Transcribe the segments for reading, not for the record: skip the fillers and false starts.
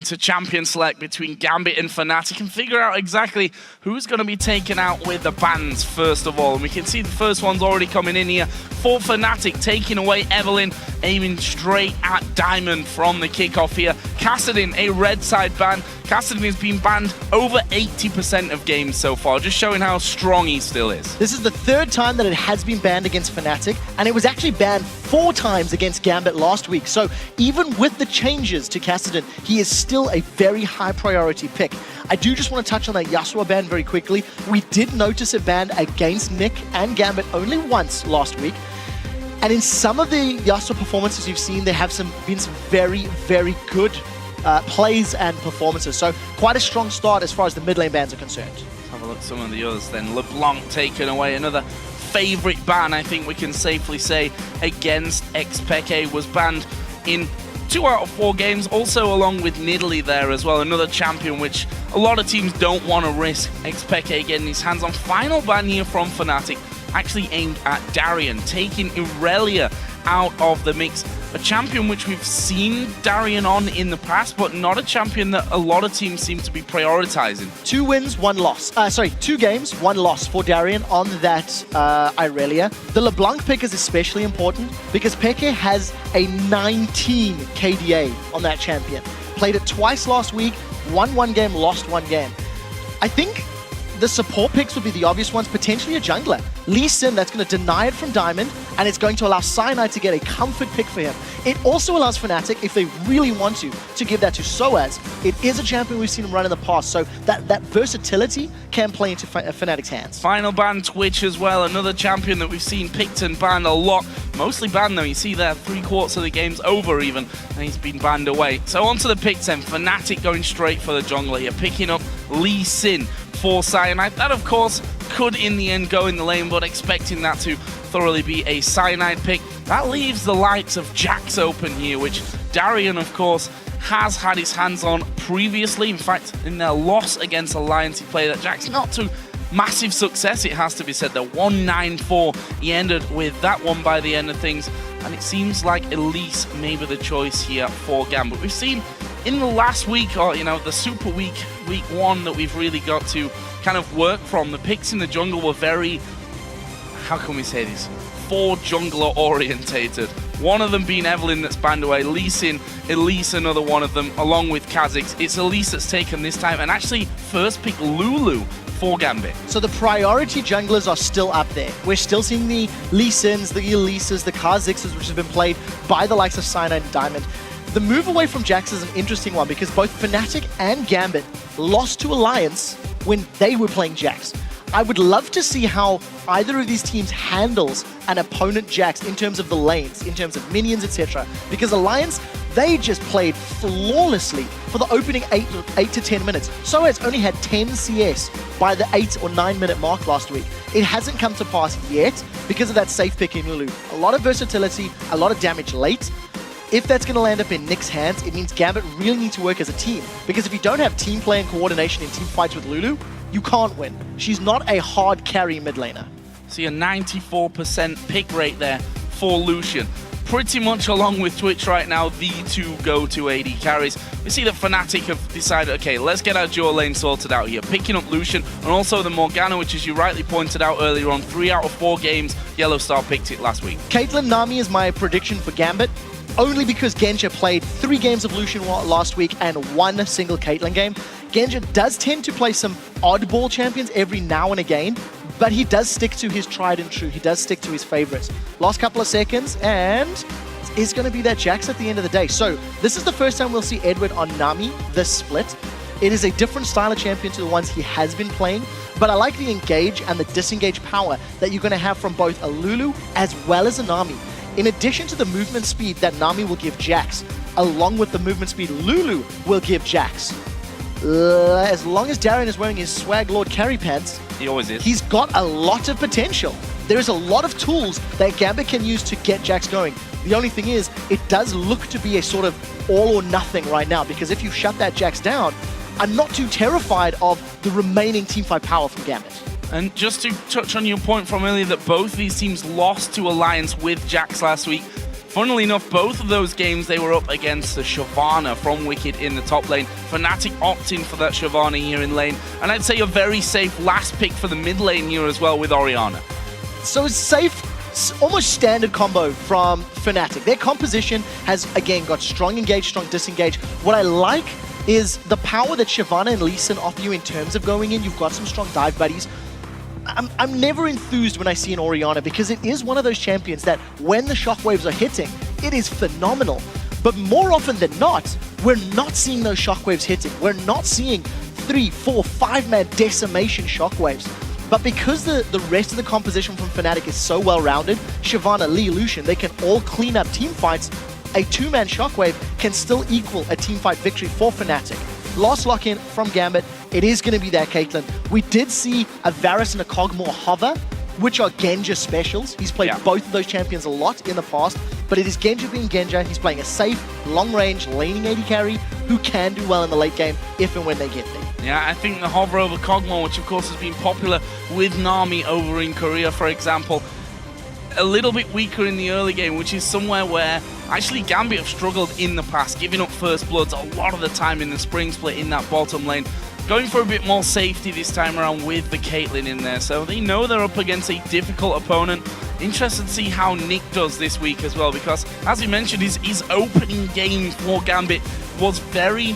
to champion select between Gambit and Fnatic and figure out exactly who's going to be taken out with the bans first of all. And we can see the first one's already coming in here for Fnatic, taking away Evelynn, aiming straight at Diamond from the kickoff here. Kassadin, a red side ban. Kassadin has been banned over 80% of games so far, just showing how strong he still is. This is the third time that it has been banned against Fnatic, and it was actually banned 4 times against Gambit last week. So even with the changes to Kassadin, he is still a very high priority pick. I do just want to touch on that Yasuo ban very quickly. We did notice it banned against Nick and Gambit only once last week. And in some of the Yasuo performances you've seen, there have been some very, very good plays and performances. So quite a strong start as far as the mid lane bans are concerned. Let's have a look at some of the others then. LeBlanc taken away, another favorite ban, I think we can safely say, against Xpeke, was banned in 2 out of 4 games, also along with Nidalee there as well, another champion which a lot of teams don't want to risk Xpeke getting his hands on. Final ban here from Fnatic, actually aimed at Darien, taking Irelia out of the mix. A champion which we've seen Darien on in the past, but not a champion that a lot of teams seem to be prioritizing. 2 wins, 1 loss. 2 games, 1 loss for Darien on that Irelia. The LeBlanc pick is especially important because Peke has a 19 KDA on that champion. Played it twice last week, won 1 game, lost 1 game. I think the support picks would be the obvious ones, potentially a jungler. Lee Sin, that's going to deny it from Diamond, and it's going to allow Cyanide to get a comfort pick for him. It also allows Fnatic, if they really want to give that to Soaz. It is a champion we've seen him run in the past, so that versatility can play into Fnatic's hands. Final ban Twitch as well, another champion that we've seen picked and banned a lot. Mostly banned though, you see there, 3/4 of the game's over even, and he's been banned away. So on to the picks then, Fnatic going straight for the jungler here, picking up Lee Sin for Cyanide. That of course could in the end go in the lane, but expecting that to thoroughly be a Cyanide pick. That leaves the likes of Jax open here, which Darien of course has had his hands on previously. In fact, in their loss against Alliance, he played at Jax, not to massive success, it has to be said. The 1-9-4, he ended with that one by the end of things, and it seems like Elise may be the choice here for Gambit. We've seen in the last week, or the super week 1 that we've really got to kind of work from, the picks in the jungle were very, how can we say this, 4 jungler orientated. One of them being Evelynn that's banned away, Lee Sin, Elise another one of them, along with Kha'Zix. It's Elise that's taken this time, and actually first pick Lulu for Gambit. So the priority junglers are still up there. We're still seeing the Lee Sins, the Elises, the Kha'Zixes, which have been played by the likes of Cyanide and Diamond. The move away from Jax is an interesting one because both Fnatic and Gambit lost to Alliance when they were playing Jax. I would love to see how either of these teams handles an opponent Jax in terms of the lanes, in terms of minions, etc. Because Alliance, they just played flawlessly for the opening 8 to 10 minutes. Soaz only had 10 CS by the 8 or 9 minute mark last week. It hasn't come to pass yet because of that safe pick in Lulu. A lot of versatility, a lot of damage late. If that's going to land up in Nick's hands, it means Gambit really need to work as a team. Because if you don't have team play and coordination in team fights with Lulu, you can't win. She's not a hard carry mid laner. See a 94% pick rate there for Lucian. Pretty much along with Twitch right now, the 2 go-to AD carries. We see that Fnatic have decided, okay, let's get our dual lane sorted out here. Picking up Lucian and also the Morgana, which as you rightly pointed out earlier on, 3 out of 4 games, Yellow Star picked it last week. Caitlyn Nami is my prediction for Gambit. Only because Genja played 3 games of Lucian last week and 1 single Caitlyn game. Genja does tend to play some oddball champions every now and again, but he does stick to his tried and true. He does stick to his favorites. Last couple of seconds, and it's going to be that Jax at the end of the day. So this is the first time we'll see Edward on Nami this split. It is a different style of champion to the ones he has been playing, but I like the engage and the disengage power that you're going to have from both a Lulu as well as a Nami. In addition to the movement speed that Nami will give Jax, along with the movement speed Lulu will give Jax. As long as Darien is wearing his Swag Lord carry pants, he always is. He's got a lot of potential. There is a lot of tools that Gambit can use to get Jax going. The only thing is, it does look to be a sort of all or nothing right now, because if you shut that Jax down, I'm not too terrified of the remaining teamfight power from Gambit. And just to touch on your point from earlier that both these teams lost to Alliance with Jax last week, Funnily enough, both of those games they were up against the Shyvana from Wicked in the top lane. Fnatic opting for that Shyvana here in lane, and I'd say a very safe last pick for the mid lane here as well with Orianna. So it's safe, almost standard combo from Fnatic. Their composition has, again, got strong engage, strong disengage. What I like is the power that Shyvana and Lee Sin offer you in terms of going in. You've got some strong dive buddies. I'm never enthused when I see an Orianna because it is one of those champions that when the shockwaves are hitting, it is phenomenal. But more often than not, we're not seeing those shockwaves hitting. We're not seeing 3, 4, 5-man decimation shockwaves. But because the rest of the composition from Fnatic is so well-rounded, Shyvana, Lee, Lucian, they can all clean up team fights. A 2-man shockwave can still equal a team fight victory for Fnatic. Last lock-in from Gambit, it is going to be that Caitlyn. We did see a Varus and a Kog'Maw hover, which are Genja specials. He's played both of those champions a lot in the past, but it is Genja being Genja. He's playing a safe, long-range, laning AD carry who can do well in the late game if and when they get there. Yeah, I think the hover over Kog'Maw, which of course has been popular with Nami over in Korea, for example, a little bit weaker in the early game, which is somewhere where actually Gambit have struggled in the past, giving up first bloods a lot of the time in the spring split in that bottom lane. Going for a bit more safety this time around with the Caitlyn in there, so they know they're up against a difficult opponent. Interested to see how Nick does this week as well, because as you mentioned, his opening game for Gambit was very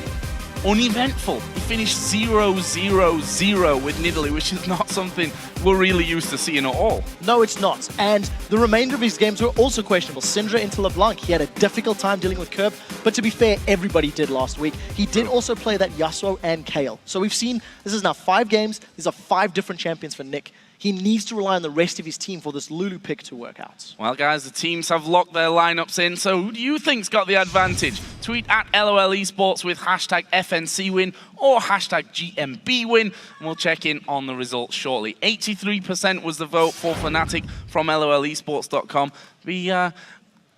uneventful. He finished 0-0-0 with Nidalee, which is not something we're really used to seeing at all. No, it's not. And the remainder of his games were also questionable. Syndra into LeBlanc, he had a difficult time dealing with Curb, but to be fair, everybody did last week. He did also play that Yasuo and Kayle. So we've seen, this is now 5 games, these are 5 different champions for Nick. He needs to rely on the rest of his team for this Lulu pick to work out. Well, guys, the teams have locked their lineups in, so who do you think's got the advantage? Tweet at LOL Esports with hashtag FNCWin or hashtag GMBWin, and we'll check in on the results shortly. 83% was the vote for Fnatic from LOLesports.com.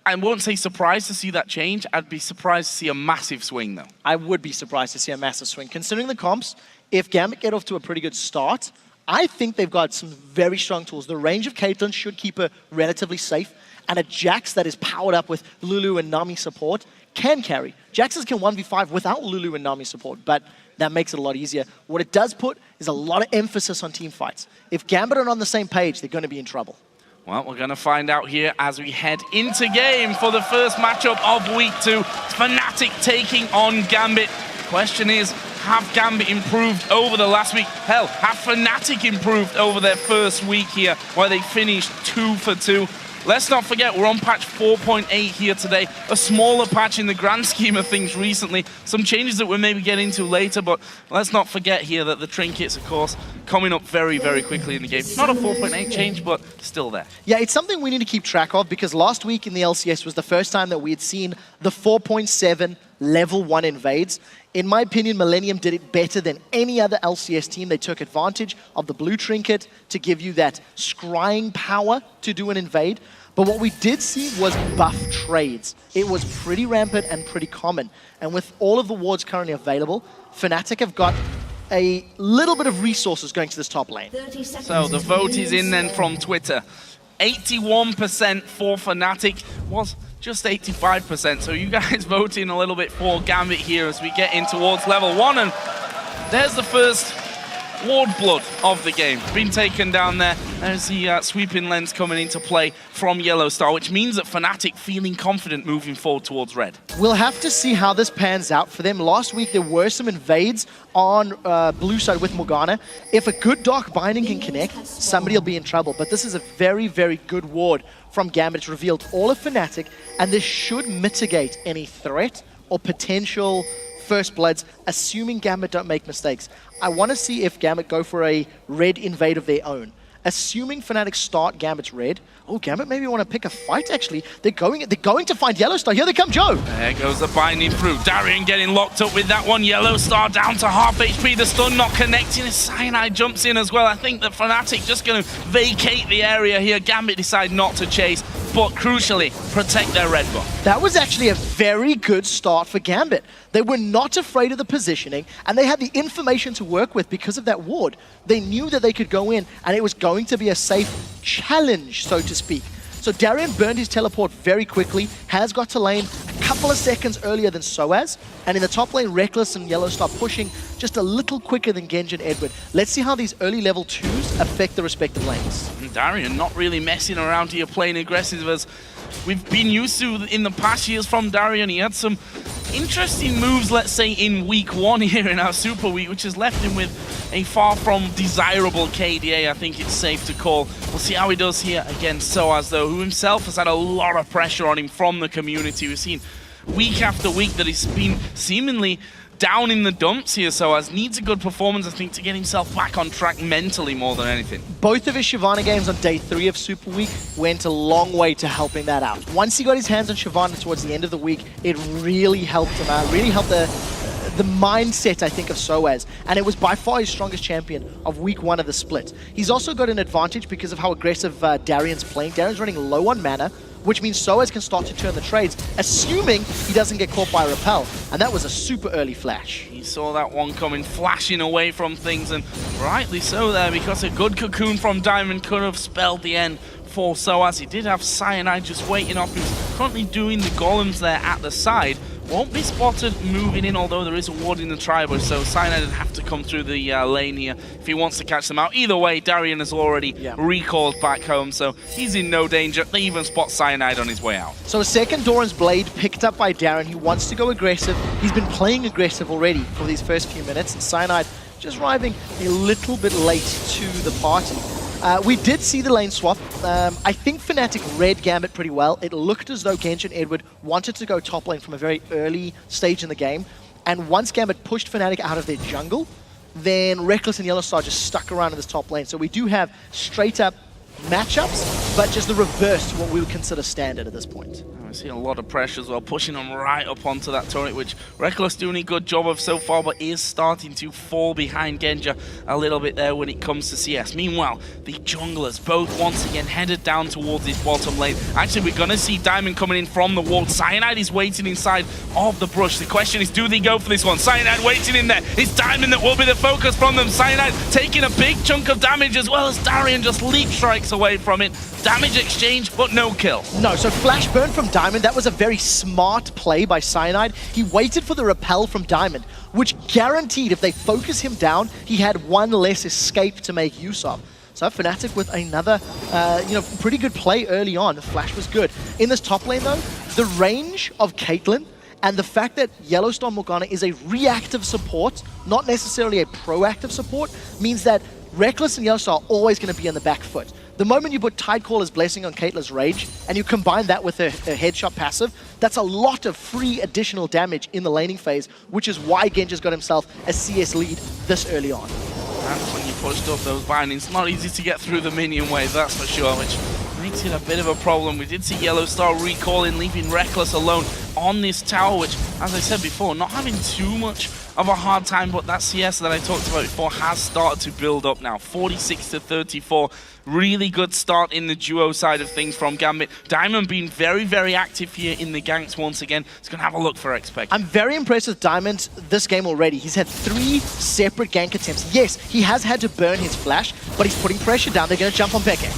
I won't say surprised to see that change. I'd be surprised to see a massive swing, though. I would be surprised to see a massive swing. Considering the comps, if Gambit get off to a pretty good start, I think they've got some very strong tools. The range of Caitlyn should keep her relatively safe, and a Jax that is powered up with Lulu and Nami support can carry. Jaxes can 1v5 without Lulu and Nami support, but that makes it a lot easier. What it does put is a lot of emphasis on team fights. If Gambit are on the same page, they're going to be in trouble. Well, we're going to find out here as we head into game for the first matchup of Week 2. Fnatic taking on Gambit. Question is, have Gambit improved over the last week? Hell, have Fnatic improved over their first week here, where they finished 2 for 2? Let's not forget, we're on patch 4.8 here today, a smaller patch in the grand scheme of things recently. Some changes that we'll maybe get into later, but let's not forget here that the trinkets, of course, coming up very, very quickly in the game. Not a 4.8 change, but still there. Yeah, it's something we need to keep track of, because last week in the LCS was the first time that we had seen the 4.7 level 1 invades. In my opinion, Millennium did it better than any other LCS team. They took advantage of the blue trinket to give you that scrying power to do an invade. But what we did see was buff trades. It was pretty rampant and pretty common. And with all of the wards currently available, Fnatic have got a little bit of resources going to this top lane. So the vote is in then from Twitter. 81% for Fnatic was just 85%. So you guys voting a little bit for Gambit here as we get in towards level 1. And there's the first ward blood of the game being taken down there. There's the sweeping lens coming into play from Yellow Star, which means that Fnatic feeling confident moving forward towards red. We'll have to see how this pans out for them. Last week there were some invades on blue side with Morgana. If a good Dark Binding can connect, somebody will be in trouble. But this is a very, very good ward from Gambit. It's revealed all of Fnatic, and this should mitigate any threat or potential first bloods, assuming Gambit don't make mistakes. I want to see if Gambit go for a red invade of their own. Assuming Fnatic start Gambit's red, oh, Gambit maybe want to pick a fight, actually. They're going to find Yellow Star. Here they come, Joe. There goes the binding through. Darian getting locked up with that one. Yellow Star down to half HP. The stun not connecting. Cyanide jumps in as well. I think that Fnatic just going to vacate the area here. Gambit decide not to chase, but crucially, protect their red buff. That was actually a very good start for Gambit. They were not afraid of the positioning, and they had the information to work with because of that ward. They knew that they could go in, and it was going to be a safe challenge, so to speak. So Darian burned his teleport very quickly, has got to lane a couple of seconds earlier than Soaz, and in the top lane, Reckless and Yellowstar pushing just a little quicker than Genji and Edward. Let's see how these early level 2s affect the respective lanes. And Darian not really messing around here, playing aggressive as we've been used to in the past years from Darian. He had some interesting moves, let's say, in week 1 here in our Super Week, which has left him with a far from desirable KDA, I think it's safe to call. We'll see how he does here against Soaz, though, who himself has had a lot of pressure on him from the community. We've seen week after week that he's been seemingly down in the dumps here, Soaz needs a good performance, I think, to get himself back on track mentally more than anything. Both of his Shyvana games on day 3 of Super Week went a long way to helping that out. Once he got his hands on Shyvana towards the end of the week, it really helped him out, really helped the mindset, I think, of Soaz, and it was by far his strongest champion of week 1 of the split. He's also got an advantage because of how aggressive Darian's playing. Darian's running low on mana, which means Soaz can start to turn the trades, assuming he doesn't get caught by a repel. And that was a super early flash. He saw that one coming, flashing away from things, and rightly so there, because a good cocoon from Diamond could have spelled the end for Soaz. He did have Cyanide just waiting off. He's currently doing the golems there at the side. Won't be spotted moving in, although there is a ward in the tribal, so Cyanide would have to come through the lane here if he wants to catch them out. Either way, Darian has already recalled back home, so he's in no danger. They even spot Cyanide on his way out. So a second Doran's Blade picked up by Darren. He wants to go aggressive. He's been playing aggressive already for these first few minutes, and Cyanide just arriving a little bit late to the party. We did see the lane swap. I think Fnatic read Gambit pretty well. It looked as though Genji and Edward wanted to go top lane from a very early stage in the game. And once Gambit pushed Fnatic out of their jungle, then Reckless and Yellowstar just stuck around in this top lane. So we do have straight up matchups, but just the reverse to what we would consider standard at this point. I see a lot of pressure as well, pushing them right up onto that turret, which Reckless doing a good job of so far, but is starting to fall behind Genji a little bit there when it comes to CS. Meanwhile, the junglers both once again headed down towards this bottom lane. Actually, we're going to see Diamond coming in from the wall. Cyanide is waiting inside of the brush. The question is, do they go for this one? Cyanide waiting in there. It's Diamond that will be the focus from them. Cyanide taking a big chunk of damage, as well as Darian just leap strikes away from it. Damage exchange, but no kill. No, so flash burn from Diamond, that was a very smart play by Cyanide. He waited for the repel from Diamond, which guaranteed if they focus him down, he had one less escape to make use of. So Fnatic with another, pretty good play early on. The flash was good. In this top lane though, the range of Caitlyn and the fact that Yellowstar Morgana is a reactive support, not necessarily a proactive support, means that Reckless and Yellowstar are always going to be on the back foot. The moment you put Tidecaller's Blessing on Caitlyn's Rage, and you combine that with her headshot passive, that's a lot of free additional damage in the laning phase, which is why Genji's got himself a CS lead this early on. And when you pushed up those bindings, not easy to get through the minion wave, that's for sure, which makes it a bit of a problem. We did see Yellowstar recalling, leaving Reckless alone on this tower, which, as I said before, not having too much of a hard time, but that CS that I talked about before has started to build up now. 46 to 34. Really good start in the duo side of things from Gambit. Diamond being very, very active here in the ganks once again. He's going to have a look for Expect. I'm very impressed with Diamond this game already. He's had 3 separate gank attempts. Yes, he has had to burn his flash, but he's putting pressure down. They're going to jump on Peke.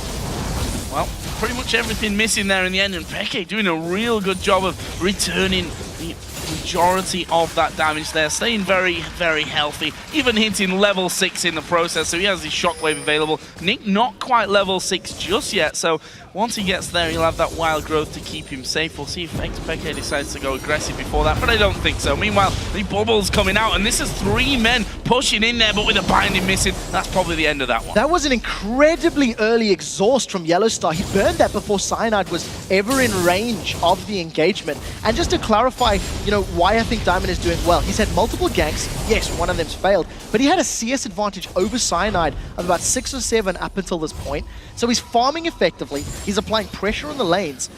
Well, pretty much everything missing there in the end, and Peke doing a real good job of returning the majority of that damage there, staying very, very healthy, even hitting level 6 in the process, so he has his shockwave available. Nick not quite level 6 just yet, so once he gets there, he'll have that wild growth to keep him safe. We'll see if Peke decides to go aggressive before that, but I don't think so. Meanwhile, the bubble's coming out, and this is 3 men pushing in there, but with a binding missing. That's probably the end of that one. That was an incredibly early exhaust from Yellowstar. He burned that before Cyanide was ever in range of the engagement. And just to clarify, why I think Diamond is doing well. He's had multiple ganks. Yes, one of them's failed, but he had a CS advantage over Cyanide of about 6 or 7 up until this point. So he's farming effectively. He's applying pressure on the lanes.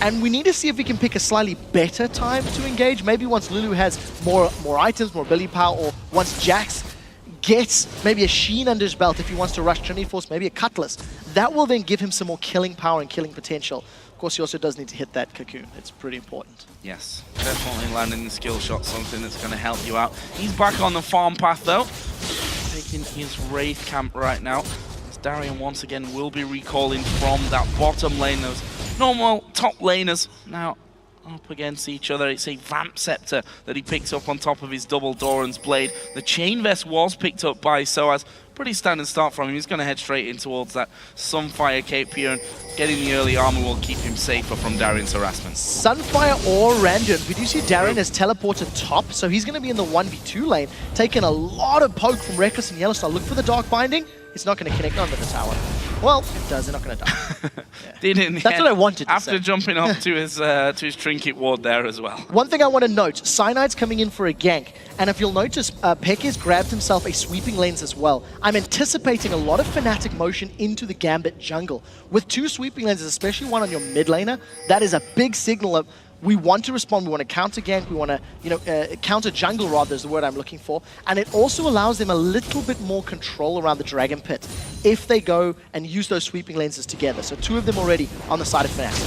And we need to see if we can pick a slightly better time to engage. Maybe once Lulu has more items, more ability power, or once Jax gets maybe a Sheen under his belt if he wants to rush Trinity Force, maybe a Cutlass. That will then give him some more killing power and killing potential. Of course, he also does need to hit that cocoon. It's pretty important. Yes, definitely landing the skill shot, something that's going to help you out. He's back on the farm path, though, taking his Wraith camp right now. As Darian once again will be recalling from that bottom lane, those normal top laners now up against each other. It's a Vamp Scepter that he picks up on top of his double Doran's Blade. The Chain Vest was picked up by Soaz. Pretty standard start from him. He's going to head straight in towards that Sunfire Cape here, and getting the early armor will keep him safer from Darian's harassment. Sunfire or Randon. We do see Darian has teleported top, so he's going to be in the 1v2 lane, taking a lot of poke from Reckless and Yellowstar. Look for the Dark Binding. It's not going to connect under the tower. Well, it does. They're not going to die. Yeah. That's what I wanted to say. After jumping up to his trinket ward there as well. One thing I want to note, Cyanide's coming in for a gank. And if you'll notice, Peke's grabbed himself a sweeping lanes as well. I'm anticipating a lot of Fnatic motion into the Gambit jungle. With 2 sweeping lanes, especially one on your mid laner, that is a big signal of we want to respond, we want to counter gank, we want to, counter jungle rather is the word I'm looking for. And it also allows them a little bit more control around the Dragon Pit if they go and use those sweeping lenses together. So 2 of them already on the side of Fnatic.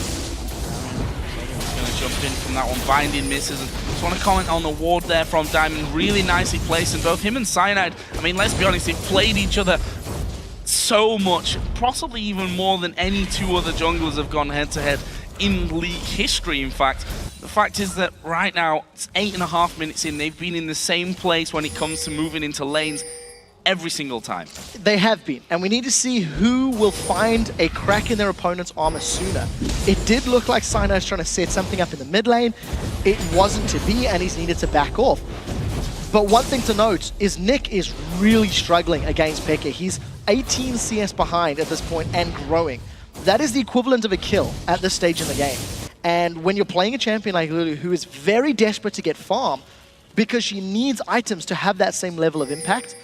Going to jump in from that one, binding misses. And just want to comment on the ward there from Diamond, really nicely placed. And both him and Cyanide, I mean, let's be honest, they've played each other so much, possibly even more than any 2 other junglers have gone head-to-head in league history. In fact, the fact is that right now, it's 8.5 minutes in, they've been in the same place when it comes to moving into lanes every single time. They have been, and we need to see who will find a crack in their opponent's armor sooner. It did look like Cyanide's trying to set something up in the mid lane. It wasn't to be, and he's needed to back off. But one thing to note is Nick is really struggling against Peke. He's 18 CS behind at this point and growing. That is the equivalent of a kill at this stage in the game. And when you're playing a champion like Lulu, who is very desperate to get farm because she needs items to have that same level of impact,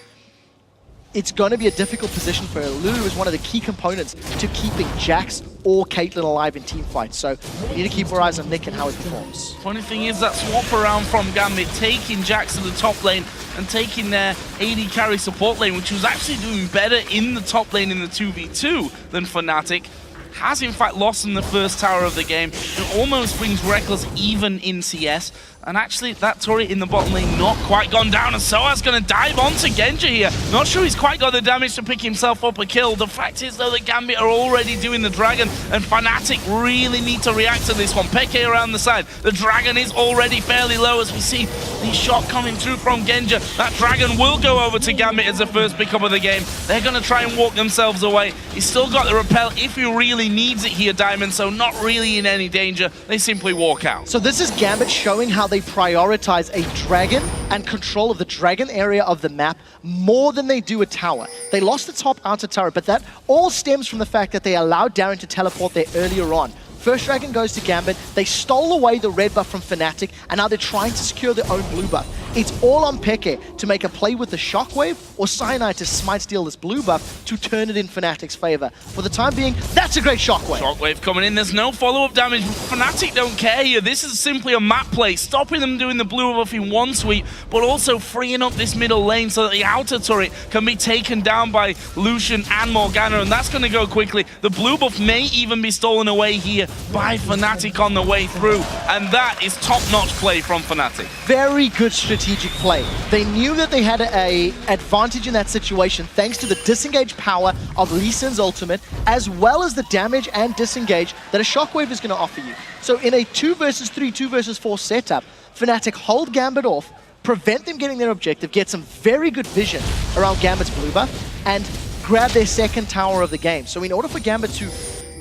it's going to be a difficult position for her. Lulu is one of the key components to keeping Jax or Caitlyn alive in team fights. So we need to keep our eyes on Nick and how he performs. Funny thing is that swap around from Gambit, taking Jax to the top lane and taking their AD carry support lane, which was actually doing better in the top lane in the 2v2 than Fnatic, has in fact lost in the first tower of the game. It almost brings Reckless even in CS. And actually, that turret in the bottom lane not quite gone down, and Soaz going to dive onto Genji here. Not sure he's quite got the damage to pick himself up a kill. The fact is, though, that Gambit are already doing the Dragon, and Fnatic really need to react to this one. Peke around the side. The Dragon is already fairly low as we see the shot coming through from Genji. That Dragon will go over to Gambit as the first pickup of the game. They're going to try and walk themselves away. He's still got the repel if he really needs it here, Diamond, so not really in any danger. They simply walk out. So this is Gambit showing how they prioritize a dragon and control of the dragon area of the map more than they do a tower. They lost the top outer tower, but that all stems from the fact that they allowed Darren to teleport there earlier on. First dragon goes to Gambit, they stole away the red buff from Fnatic, and now they're trying to secure their own blue buff. It's all on Peke to make a play with the Shockwave, or Cyanide to smite steal this blue buff to turn it in Fnatic's favor. For the time being, that's a great Shockwave. Shockwave coming in, there's no follow-up damage. Fnatic don't care here. This is simply a map play, stopping them doing the blue buff in one sweep, but also freeing up this middle lane so that the outer turret can be taken down by Lucian and Morgana, and that's going to go quickly. The blue buff may even be stolen away here by Fnatic on the way through, and that is top-notch play from Fnatic. Very good strategic play. They knew that they had an advantage in that situation thanks to the disengage power of Lee Sin's ultimate, as well as the damage and disengage that a Shockwave is going to offer you. So in a 2 versus 3, 2 versus 4 setup, Fnatic hold Gambit off, prevent them getting their objective, get some very good vision around Gambit's blue buff, and grab their second tower of the game. So in order for Gambit to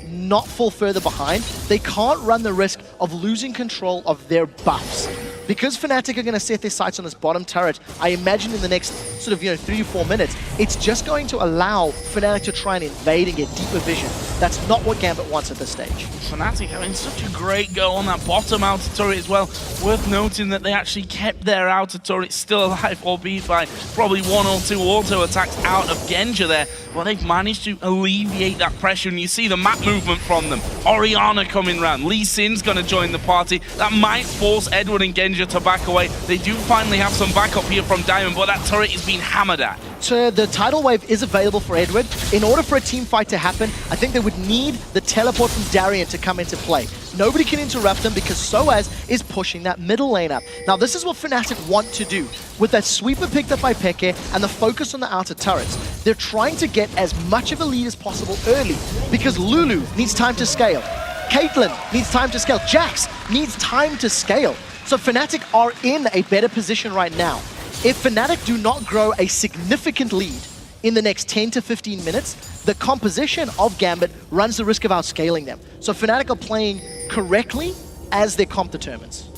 not fall further behind, they can't run the risk of losing control of their buffs. Because Fnatic are going to set their sights on this bottom turret, I imagine in the next sort of 3 or 4 minutes, it's just going to allow Fnatic to try and invade and get deeper vision. That's not what Gambit wants at this stage. Fnatic having such a great go on that bottom outer turret as well. Worth noting that they actually kept their outer turret still alive, albeit by probably 1 or 2 auto attacks out of Genji there. Well, they've managed to alleviate that pressure, and you see the map movement from them. Orianna coming round. Lee Sin's going to join the party. That might force Edward and Genji to back away. They do finally have some backup here from Diamond, but that turret is being hammered at. So the tidal wave is available for Edward. In order for a team fight to happen, I think they would need the teleport from Darian to come into play. Nobody can interrupt them because Soaz is pushing that middle lane up. Now this is what Fnatic want to do. With that sweeper picked up by Peke and the focus on the outer turrets, they're trying to get as much of a lead as possible early because Lulu needs time to scale. Caitlyn needs time to scale. Jax needs time to scale. So Fnatic are in a better position right now. If Fnatic do not grow a significant lead in the next 10 to 15 minutes, the composition of Gambit runs the risk of outscaling them. So Fnatic are playing correctly as their comp determines.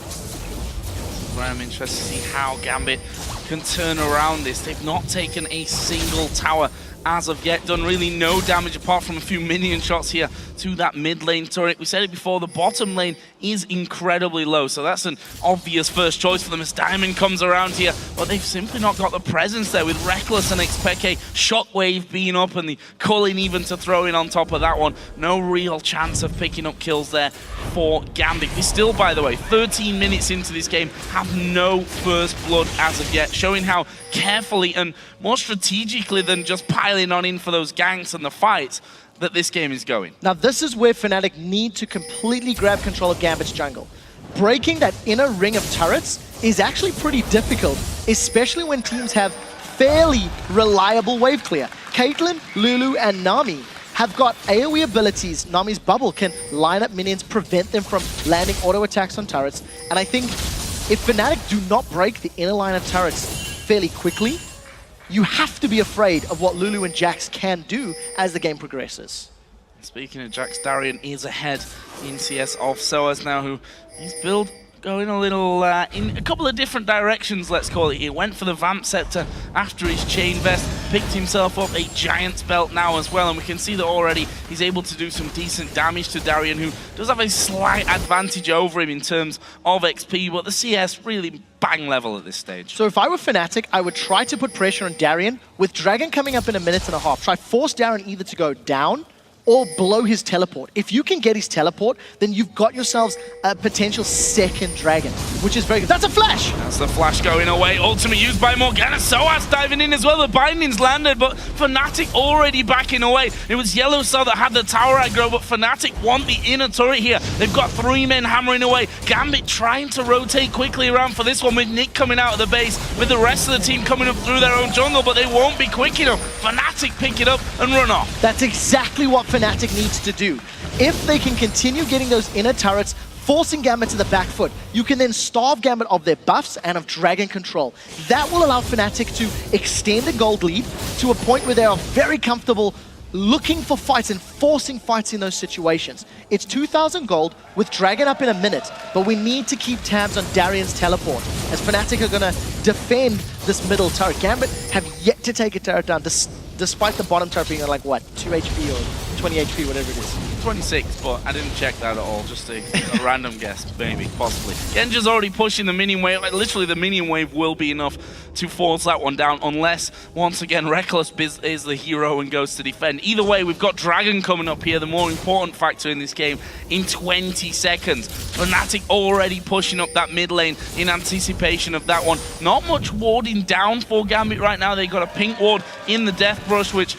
I'm interested to see how Gambit can turn around this. They've not taken a single tower as of yet, done really no damage apart from a few minion shots here to that mid lane turret. We said it before, the bottom lane is incredibly low, so that's an obvious first choice for them as Diamond comes around here, but they've simply not got the presence there with Reckless and Xpeke, Shockwave being up and the Culling even to throw in on top of that one. No real chance of picking up kills there for Gambit. They still, by the way, 13 minutes into this game, have no first blood as of yet, showing how carefully and more strategically than just piling on in for those ganks and the fights that this game is going. Now this is where Fnatic need to completely grab control of Gambit's jungle. Breaking that inner ring of turrets is actually pretty difficult, especially when teams have fairly reliable wave clear. Caitlyn, Lulu, and Nami have got AoE abilities. Nami's bubble can line up minions, prevent them from landing auto attacks on turrets. And I think if Fnatic do not break the inner line of turrets fairly quickly, you have to be afraid of what Lulu and Jax can do as the game progresses. Speaking of Jax, Darian is ahead in CS of Soaz now, who his build going a little in a couple of different directions, let's call it. He went for the Vamp Scepter after his Chain Vest, picked himself up a Giant's Belt now as well, and we can see that already he's able to do some decent damage to Darian, who does have a slight advantage over him in terms of XP, but the CS really bang level at this stage. So if I were Fnatic, I would try to put pressure on Darian. With Dragon coming up in a minute and a half, try force Darian either to go down or blow his teleport. If you can get his teleport, then you've got yourselves a potential second Dragon, which is very good. That's a flash! That's the flash going away. Ultimate used by Morgana. Soaz diving in as well. The bindings landed, but Fnatic already backing away. It was Yellowstar that had the tower aggro, but Fnatic want the inner turret here. They've got 3 men hammering away. Gambit trying to rotate quickly around for this one with Nick coming out of the base, with the rest of the team coming up through their own jungle, but they won't be quick enough. Fnatic pick it up and run off. That's exactly what Fnatic needs to do. If they can continue getting those inner turrets, forcing Gambit to the back foot, you can then starve Gambit of their buffs and of Dragon control. That will allow Fnatic to extend the gold lead to a point where they are very comfortable looking for fights and forcing fights in those situations. It's 2,000 gold with Dragon up in a minute, but we need to keep tabs on Darian's teleport, as Fnatic are going to defend this middle turret. Gambit have yet to take a turret down, despite the bottom turret being like, what, 2 HP or 20 HP, whatever it is. 26, but I didn't check that at all, just a random guess, maybe, possibly. Genja's already pushing the minion wave. Like, literally the minion wave will be enough to force that one down, unless, once again, Reckless is the hero and goes to defend. Either way, we've got Dragon coming up here, the more important factor in this game, in 20 seconds. Fnatic already pushing up that mid lane in anticipation of that one. Not much warding down for Gambit right now. They got a pink ward in the Death Brush, which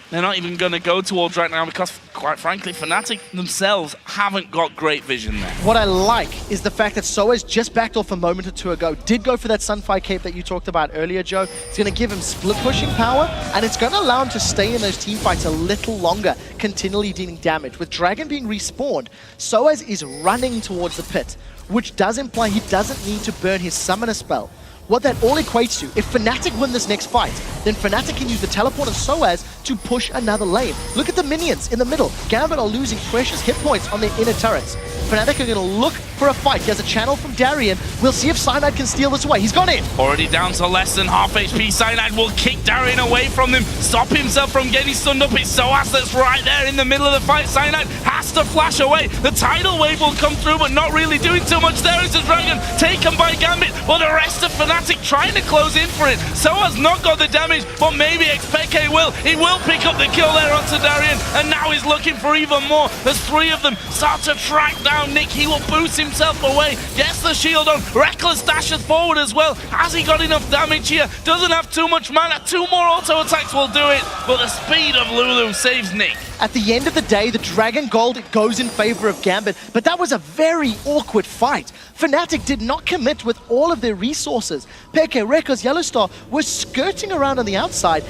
they're not even going to go towards right now because, quite frankly, Fnatic themselves haven't got great vision there. What I like is the fact that Soaz just backed off a moment or two ago, did go for that Sunfire Cape that you talked about earlier, Joe. It's going to give him split pushing power, and it's going to allow him to stay in those team fights a little longer, continually dealing damage. With Dragon being respawned, Soaz is running towards the pit, which does imply he doesn't need to burn his summoner spell. What that all equates to, if Fnatic win this next fight, then Fnatic can use the teleport of Soaz to push another lane. Look at the minions in the middle. Gambit are losing precious hit points on their inner turrets. Fnatic are going to look for a fight. He has a channel from Darian. We'll see if Cyanide can steal this away. He's gone in. Already down to less than half HP. Cyanide will kick Darian away from them, stop himself from getting stunned up. It's Soaz that's right there in the middle of the fight. Cyanide has to flash away. The tidal wave will come through, but not really doing too much. There is the Dragon taken by Gambit, but the rest of Fnatic trying to close in for it. Soaz not got the damage, but maybe Xpeke will. He will pick up the kill there onto Darian, and now he's looking for even more. There's 3 of them. Start to track down Nick. He will boost himself away. Gets the shield on. Reckless dashes forward as well. Has he got enough damage here? Doesn't have too much mana. 2 more auto attacks will do it, but the speed of Lulu saves Nick. At the end of the day, the Dragon Gold goes in favor of Gambit, but that was a very awkward fight. Fnatic did not commit with all of their resources. Peke, Rekos, Yellowstar were skirting around on the outside,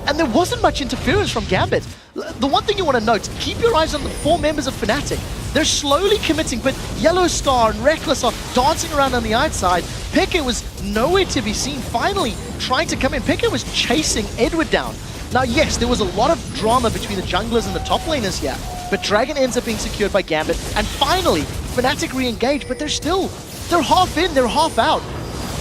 and there wasn't much interference from Gambit. The one thing you want to note, keep your eyes on the 4 members of Fnatic. They're slowly committing, but Yellow Star and Reckless are dancing around on the outside. Peke was nowhere to be seen, finally trying to come in. Peke was chasing Edward down. Now, yes, there was a lot of drama between the junglers and the top laners here, but Dragon ends up being secured by Gambit, and finally, Fnatic re-engage, but they're half in, they're half out.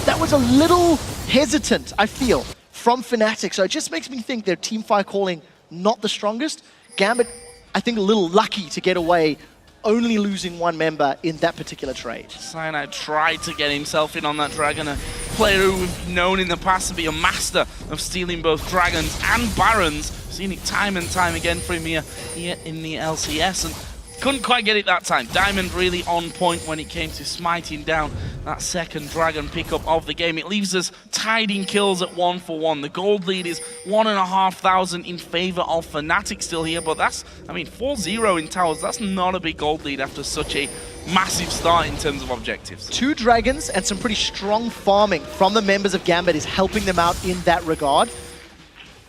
That was a little hesitant, I feel, from Fnatic, so it just makes me think their teamfight calling not the strongest. Gambit, I think, a little lucky to get away, only losing one member in that particular trade. Cyanide tried to get himself in on that Dragon, a player who we've known in the past to be a master of stealing both Dragons and Barons. Seen it time and time again for him here in the LCS, and couldn't quite get it that time. Diamond really on point when it came to smiting down that second Dragon pickup of the game. It leaves us tied in kills at 1-for-1. The gold lead is 1,500 in favor of Fnatic still here, but that's, I mean, 4-0 in towers. That's not a big gold lead after such a massive start in terms of objectives. 2 Dragons and some pretty strong farming from the members of Gambit is helping them out in that regard.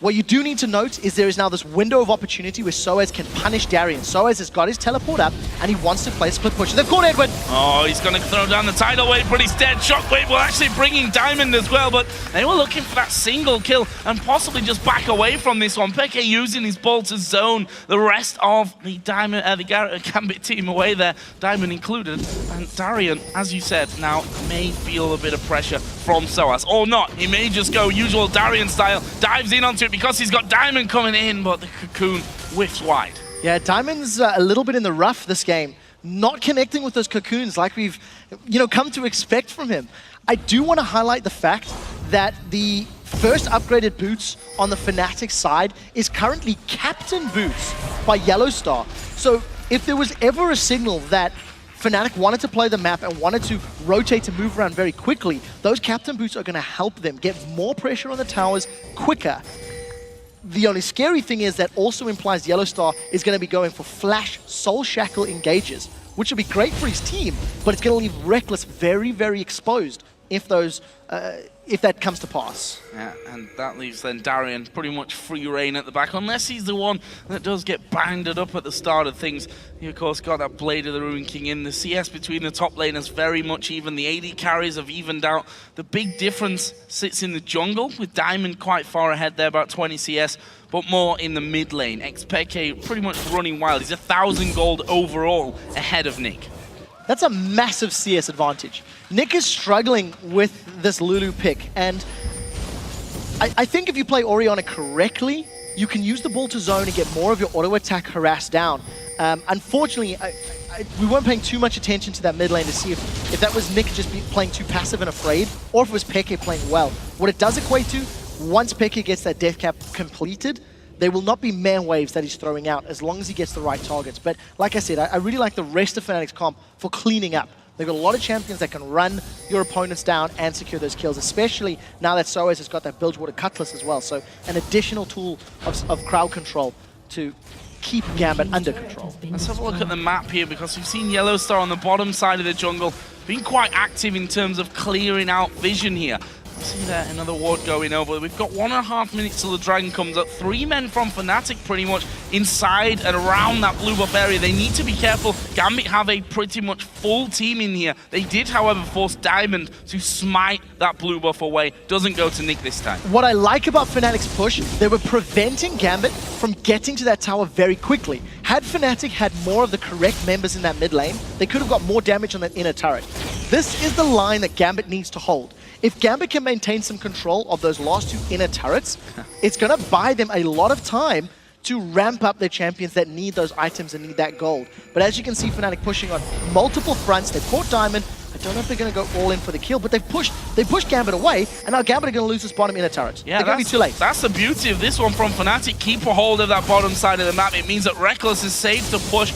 What you do need to note is there is now this window of opportunity where Soaz can punish Darien. Soaz has got his teleport up, and he wants to play split push. They've caught Edward! Oh, he's going to throw down the tidal wave, but he's dead. Shockwave will actually bring in Diamond as well, but they were looking for that single kill and possibly just back away from this one. Peke using his ball to zone the rest of the Gambit team away there, Diamond included. And Darien, as you said, now may feel a bit of pressure from Soaz. Or not. He may just go usual Darien style, dives in onto it because he's got Diamond coming in, but the cocoon whiffs wide. Yeah, Diamond's a little bit in the rough this game, not connecting with those cocoons like we've come to expect from him. I do want to highlight the fact that the first upgraded boots on the Fnatic side is currently Captain Boots by Yellow Star. So if there was ever a signal that Fnatic wanted to play the map and wanted to rotate and move around very quickly, those Captain Boots are going to help them get more pressure on the towers quicker. The only scary thing is that also implies Yellow Star is going to be going for Flash Soul Shackle engages, which would be great for his team, but it's going to leave Reckless very, very exposed if that comes to pass. Yeah, and that leaves then Darien pretty much free reign at the back, unless he's the one that does get banded up at the start of things. He, of course, got that Blade of the Ruin King in. The CS between the top laners very much even. The AD carries have evened out. The big difference sits in the jungle, with Diamond quite far ahead there, about 20 CS, but more in the mid lane. Xpeke pretty much running wild. He's 1,000 gold overall ahead of Nick. That's a massive CS advantage. Nick is struggling with this Lulu pick, and I think if you play Orianna correctly, you can use the ball to zone and get more of your auto attack harassed down. Unfortunately, we weren't paying too much attention to that mid lane to see if that was Nick just playing too passive and afraid, or if it was Peke playing well. What it does equate to, once Peke gets that death cap completed, there will not be man waves that he's throwing out as long as he gets the right targets. But like I said, I really like the rest of Fnatic's comp for cleaning up. They've got a lot of champions that can run your opponents down and secure those kills, especially now that Soaz has got that Bilgewater Cutlass as well. So an additional tool of crowd control to keep Gambit under control. Let's have a look at the map here, because we've seen Yellow Star on the bottom side of the jungle being quite active in terms of clearing out vision here. See there, another ward going over. We've got 1.5 minutes till the Dragon comes up. 3 men from Fnatic pretty much inside and around that blue buff area. They need to be careful. Gambit have a pretty much full team in here. They did, however, force Diamond to smite that blue buff away. Doesn't go to Nick this time. What I like about Fnatic's push, they were preventing Gambit from getting to that tower very quickly. Had Fnatic had more of the correct members in that mid lane, they could have got more damage on that inner turret. This is the line that Gambit needs to hold. If Gambit can maintain some control of those last 2 inner turrets, it's going to buy them a lot of time to ramp up their champions that need those items and need that gold. But as you can see, Fnatic pushing on multiple fronts. They've caught Diamond. I don't know if they're going to go all in for the kill, but they've pushed Gambit away, and now Gambit are going to lose this bottom inner turret. Yeah, they're going to be too late. That's the beauty of this one from Fnatic. Keep a hold of that bottom side of the map. It means that Reckless is safe to push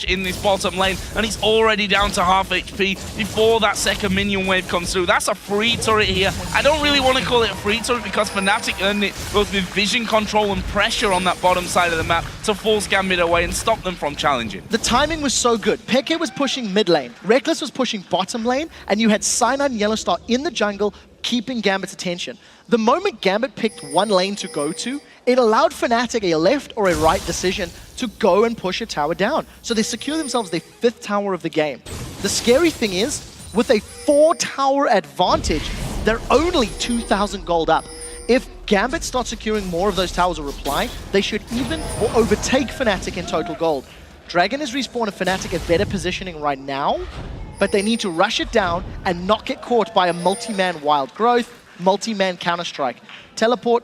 in this bottom lane, and he's already down to half HP before that second minion wave comes through. That's a free turret here. I don't really want to call it a free turret because Fnatic earned it both with vision control and pressure on that bottom side of the map to force Gambit away and stop them from challenging. The timing was so good. Peke was pushing mid lane, Reckless was pushing bottom lane, and you had Cyanide and Yellow Star in the jungle keeping Gambit's attention. The moment Gambit picked one lane to go to, it allowed Fnatic a left or a right decision to go and push a tower down. So they secure themselves the 5th tower of the game. The scary thing is, with a 4-tower advantage, they're only 2,000 gold up. If Gambit starts securing more of those towers or reply, they should even or overtake Fnatic in total gold. Dragon is respawned and Fnatic at better positioning right now, but they need to rush it down and not get caught by a multi-man wild growth, multi-man counter-strike. Teleport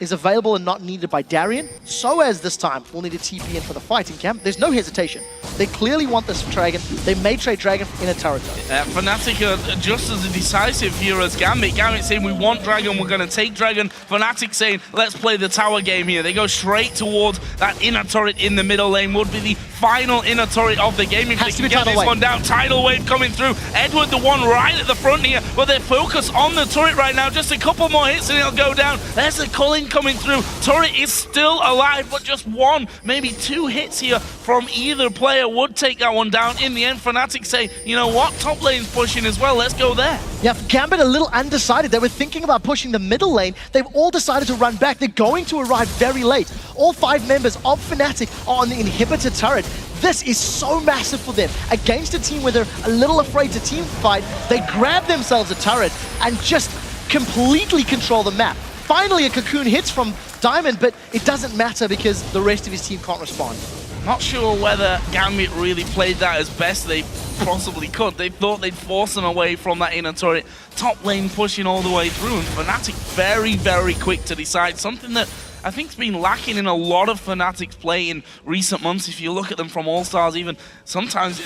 is available and not needed by Darien. So as this time, we'll need a TP in for the fight in camp. There's no hesitation. They clearly want this Dragon. They may trade Dragon in a turret though. Fnatic are just as decisive here as Gambit. Gambit saying we want Dragon, we're going to take Dragon. Fnatic saying let's play the tower game here. They go straight towards that inner turret in the middle lane. Would be the final inner turret of the game if they can get this one down. Tidal wave coming through. Edward the one right at the front here, but they're focused on the turret right now. Just a couple more hits and it'll go down. There's the Culling coming through. Turret is still alive, but just one, maybe 2 hits here from either player would take that one down. In the end, Fnatic say, you know what, top lane's pushing as well, let's go there. Yeah, Gambit a little undecided. They were thinking about pushing the middle lane. They've all decided to run back. They're going to arrive very late. All 5 members of Fnatic are on the inhibitor turret. This is so massive for them. Against a team where they're a little afraid to team fight, they grab themselves a turret and just completely control the map. Finally, a cocoon hits from Diamond, but it doesn't matter because the rest of his team can't respond. Not sure whether Gambit really played that as best they possibly could. They thought they'd force them away from that inner turret. Top lane pushing all the way through, and Fnatic very, very quick to decide. Something that I think has been lacking in a lot of Fnatic's play in recent months. If you look at them from All-Stars, even sometimes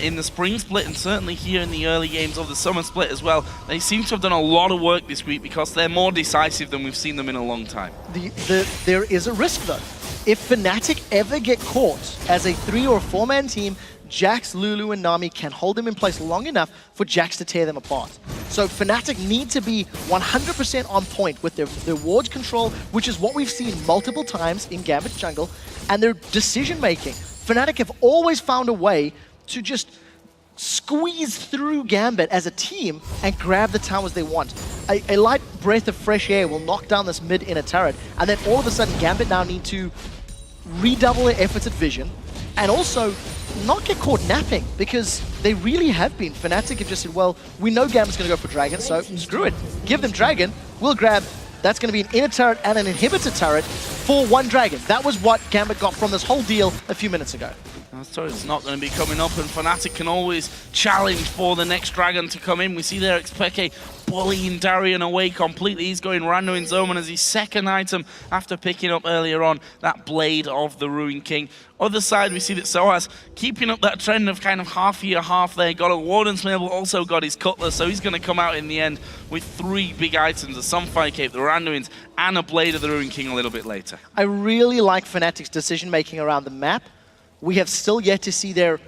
in the spring split, and certainly here in the early games of the summer split as well, they seem to have done a lot of work this week because they're more decisive than we've seen them in a long time. There is a risk though. If Fnatic ever get caught as a 3 or 4-man team, Jax, Lulu, and Nami can hold them in place long enough for Jax to tear them apart. So Fnatic need to be 100% on point with their ward control, which is what we've seen multiple times in Gambit jungle, and their decision making. Fnatic have always found a way to just squeeze through Gambit as a team and grab the towers they want. A light breath of fresh air will knock down this mid-inner turret, and then all of a sudden Gambit now need to redouble their efforts at vision, and also not get caught napping, because they really have been. Fnatic have just said, well, we know Gambit's going to go for Dragon, so screw it. Give them Dragon, we'll grab, that's going to be an inner turret and an inhibitor turret for 1 Dragon. That was what Gambit got from this whole deal a few minutes ago. It's not going to be coming up, and Fnatic can always challenge for the next Dragon to come in. We see there Xpeke bullying Darien away completely. He's going random in Zoman as his second item after picking up earlier on that Blade of the Ruined King. Other side, we see that Soaz keeping up that trend of kind of half here, half there. Got a Warden's Mail, but also got his Cutlass, so he's going to come out in the end with 3 big items, a Sunfire Cape, the Randuins, and a Blade of the Ruined King a little bit later. I really like Fnatic's decision-making around the map. We have still yet to see their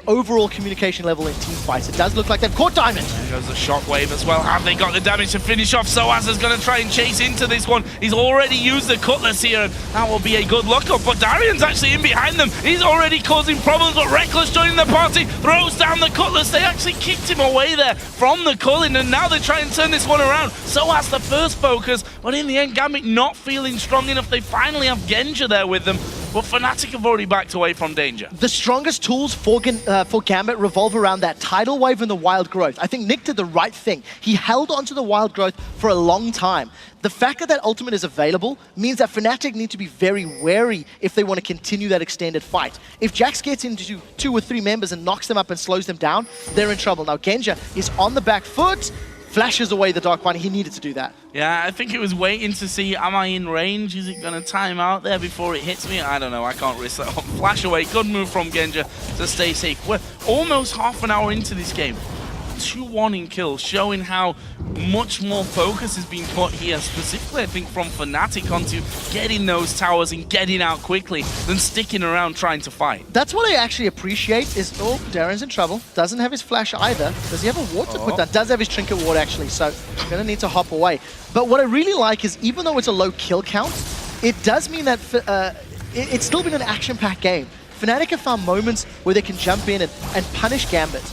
overall communication level in team fights. It does look like they've caught Diamond. There goes the shockwave as well. Have they got the damage to finish off? Soaz is going to try and chase into this one. He's already used the Cutlass here, and that will be a good look-up. But Darian's actually in behind them. He's already causing problems, but Reckless joining the party, throws down the Cutlass. They actually kicked him away there from the Culling, and now they try and turn this one around. Soaz the first focus, but in the end, Gambit not feeling strong enough. They finally have Genja there with them. But Fnatic have already backed away from danger. The strongest tools for Gambit revolve around that Tidal Wave and the Wild Growth. I think Nick did the right thing. He held onto the Wild Growth for a long time. The fact that that ultimate is available means that Fnatic need to be very wary if they want to continue that extended fight. If Jax gets into 2 or 3 members and knocks them up and slows them down, they're in trouble. Now Genja is on the back foot, flashes away the Dark Pioneer. He needed to do that. Yeah, I think it was waiting to see, am I in range? Is it going to time out there before it hits me? I don't know, I can't risk that. Flash away, good move from Genja to stay safe. We're almost half an hour into this game. 2-1 in kills, showing how much more focus is being put here, specifically I think from Fnatic onto getting those towers and getting out quickly than sticking around trying to fight. That's what I actually appreciate is, oh, Darren's in trouble. Doesn't have his flash either. Does he have a ward to put down? Does have his trinket ward actually, so gonna need to hop away. But what I really like is, even though it's a low kill count, it does mean that it's still been an action-packed game. Fnatic have found moments where they can jump in and punish Gambit.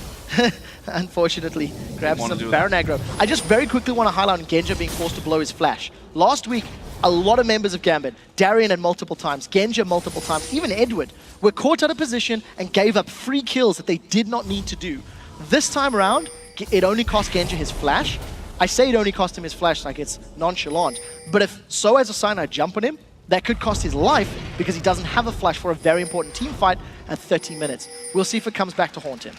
unfortunately, grabs some Baron aggro. I just very quickly want to highlight on Genja being forced to blow his flash. Last week, a lot of members of Gambit, Darian had multiple times, Genja multiple times, even Edward, were caught out of position and gave up free kills that they did not need to do. This time around, it only cost Genja his flash. I say it only cost him his flash like it's nonchalant, but if Soaz or Cyanide jump on him, that could cost his life because he doesn't have a flash for a very important team fight at 30 minutes. We'll see if it comes back to haunt him.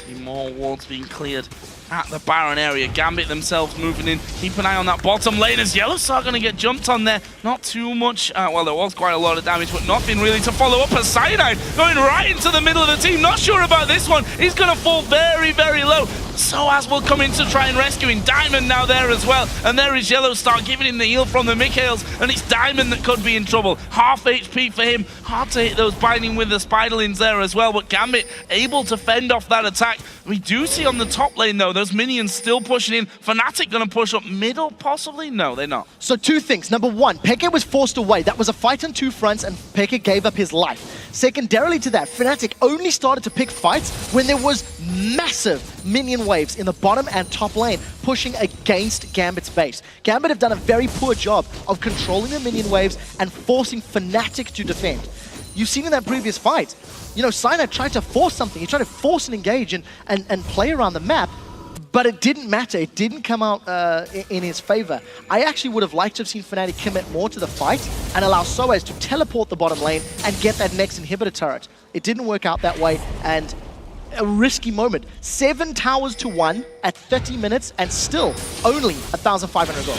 See more wards being cleared at the Baron area. Gambit themselves moving in. Keep an eye on that bottom lane as Yellowstar going to get jumped on there. Not too much. Well, there was quite a lot of damage, but nothing really to follow up as Cyanide going right into the middle of the team. Not sure about this one. He's going to fall very, very low. Soaz will come in to try and rescue him. Diamond now there as well. And there is Yellowstar giving him the heal from the Mikhails. And it's Diamond that could be in trouble. Half HP for him. Hard to hit those binding with the Spiderlings there as well. But Gambit able to fend off that attack. We do see on the top lane though, those minions still pushing in. Fnatic gonna push up middle possibly? No, they're not. So two things. Number one, Peke was forced away. That was a fight on two fronts and Peke gave up his life. Secondarily to that, Fnatic only started to pick fights when there was massive minion waves in the bottom and top lane pushing against Gambit's base. Gambit have done a very poor job of controlling the minion waves and forcing Fnatic to defend. You've seen in that previous fight, you know, Cyanide tried to force something. He tried to force and engage and play around the map, but it didn't matter. It didn't come out in his favor. I actually would have liked to have seen Fnatic commit more to the fight and allow Soaz to teleport the bottom lane and get that next inhibitor turret. It didn't work out that way, and a risky moment. 7 towers to 1 at 30 minutes and still only 1,500 gold.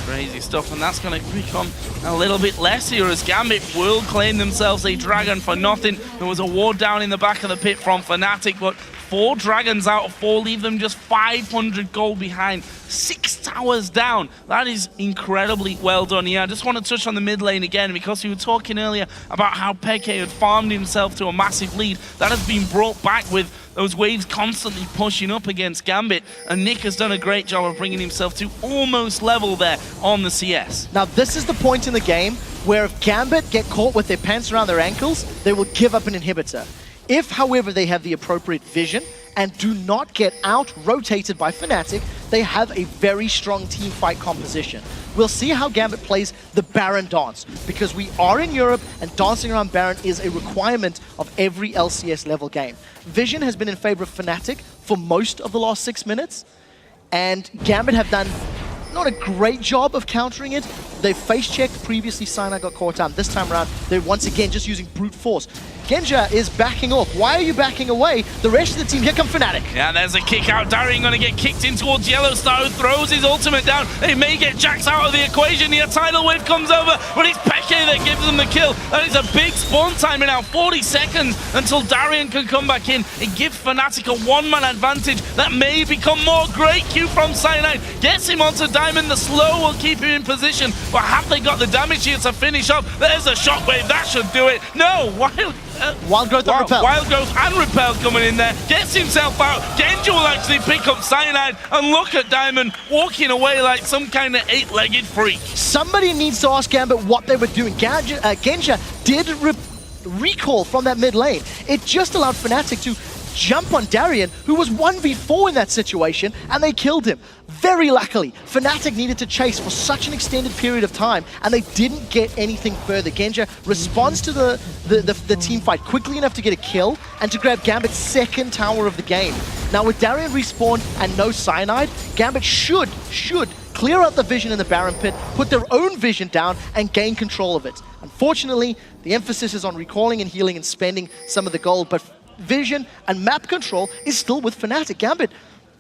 Crazy stuff, and that's going to become a little bit less here as Gambit will claim themselves a dragon for nothing. There was a ward down in the back of the pit from Fnatic, but 4 dragons out of 4 leave them just 500 gold behind. 6 towers down. That is incredibly well done. Yeah, I just want to touch on the mid lane again because you were talking earlier about how Peke had farmed himself to a massive lead. That has been brought back with those waves constantly pushing up against Gambit, and Nick has done a great job of bringing himself to almost level there on the CS. Now this is the point in the game where if Gambit get caught with their pants around their ankles, they will give up an inhibitor. If, however, they have the appropriate vision and do not get out-rotated by Fnatic, they have a very strong team fight composition. We'll see how Gambit plays the Baron dance, because we are in Europe and dancing around Baron is a requirement of every LCS level game. Vision has been in favor of Fnatic for most of the last 6 minutes, and Gambit have done not a great job of countering it. They face-checked previously, Cyanide got caught out. This time around, they're once again just using brute force. Genja is backing off. Why are you backing away? The rest of the team, here come Fnatic. Yeah, there's a kick out. Darian going to get kicked in towards Yellowstar, who throws his ultimate down. They may get Jax out of the equation. The tidal wave comes over, but it's Peke that gives them the kill. That is a big spawn timer now, 40 seconds until Darian can come back in. It gives Fnatic a one-man advantage that may become more. Great Q from Cyanide. Gets him onto Diamond. The slow will keep him in position, but have they got the damage here to finish up? There's a shockwave. That should do it. No, Wild Growth and Repel. Wild Growth and Repel coming in there. Gets himself out. Genja will actually pick up Cyanide, and look at Diamond walking away like some kind of 8-legged freak. Somebody needs to ask Gambit what they were doing. Genja did recall from that mid lane. It just allowed Fnatic to jump on Darian, who was 1v4 in that situation, and they killed him. Very luckily, Fnatic needed to chase for such an extended period of time, and they didn't get anything further. Genja responds to the team fight quickly enough to get a kill and to grab Gambit's second tower of the game. Now with Darian respawned and no Cyanide, Gambit should clear out the vision in the Baron pit, put their own vision down, and gain control of it. Unfortunately, the emphasis is on recalling and healing and spending some of the gold, but vision and map control is still with Fnatic. Gambit,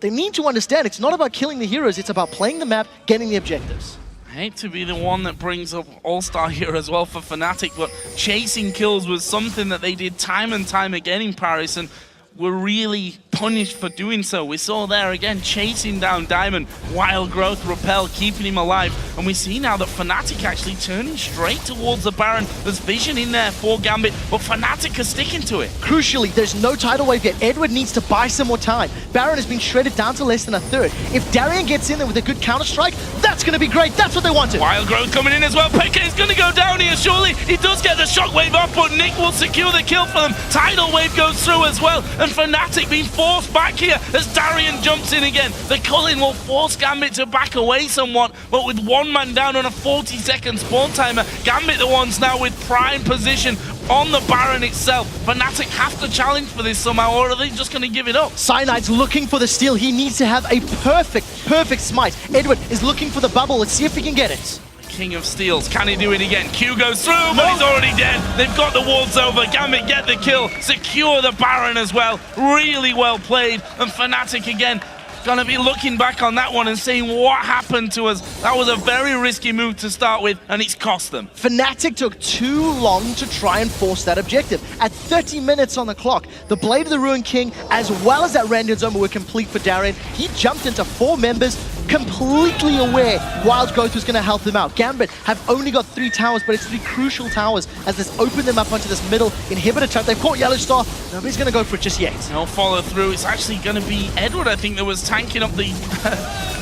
they need to understand it's not about killing the heroes, it's about playing the map, getting the objectives. I hate to be the one that brings up All-Star here as well for Fnatic, but chasing kills was something that they did time and time again in Paris, and were really punished for doing so. We saw there again, chasing down Diamond, Wild Growth, Repel, keeping him alive. And we see now that Fnatic actually turning straight towards the Baron. There's vision in there for Gambit, but Fnatic are sticking to it. Crucially, there's no tidal wave yet. Edward needs to buy some more time. Baron has been shredded down to less than a third. If Darian gets in there with a good counter-strike, that's going to be great. That's what they wanted. Wild Growth coming in as well. Peke is going to go down here, surely. He does get the shockwave off, but Nick will secure the kill for them. Tidal wave goes through as well, and Fnatic being forced forced back here as Darian jumps in again. The culling will force Gambit to back away somewhat, but with one man down on a 40-second spawn timer, Gambit the ones now with prime position on the Baron itself. Fnatic have to challenge for this somehow, or are they just going to give it up? Cyanide's looking for the steal. He needs to have a perfect smite. Edward is looking for the bubble. Let's see if he can get it. King of Steals, can he do it again? Q goes through, but he's already dead. They've got the wards over. Gambit get the kill, secure the Baron as well. Really well played. And Fnatic again, gonna be looking back on that one and saying what happened to us. That was a very risky move to start with, and it's cost them. Fnatic took too long to try and force that objective. At 30 minutes on the clock, the Blade of the Ruined King, as well as that Random Zone, were complete for Darian. He jumped into 4 members, completely aware Wild Growth was going to help them out. Gambit have only got 3 towers, but it's 3 crucial towers as this opened them up onto this middle inhibitor trap. They've caught Yellow Star. Nobody's going to go for it just yet. No follow through. It's actually going to be Edward, I think, that was tanking up the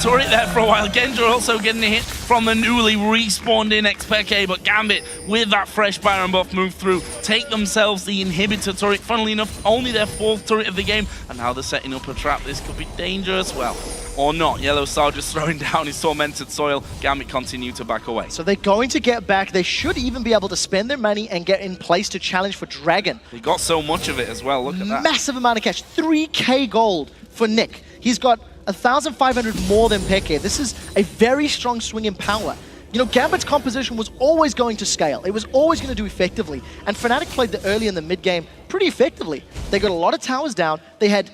turret there for a while. Gendra also getting a hit from the newly respawned in XPK, but Gambit, with that fresh Baron buff, move through, take themselves the inhibitor turret. Funnily enough, only their 4th turret of the game, and now they're setting up a trap. This could be dangerous. Well, or not. Yellow Star just throwing down his tormented soil. Gambit continue to back away. So they're going to get back. They should even be able to spend their money and get in place to challenge for Dragon. They got so much of it as well. Look at that. Massive amount of cash. 3k gold for Nick. He's got 1,500 more than Peke. This is a very strong swing in power. You know, Gambit's composition was always going to scale. It was always going to do effectively. And Fnatic played the early and the mid game pretty effectively. They got a lot of towers down. They had,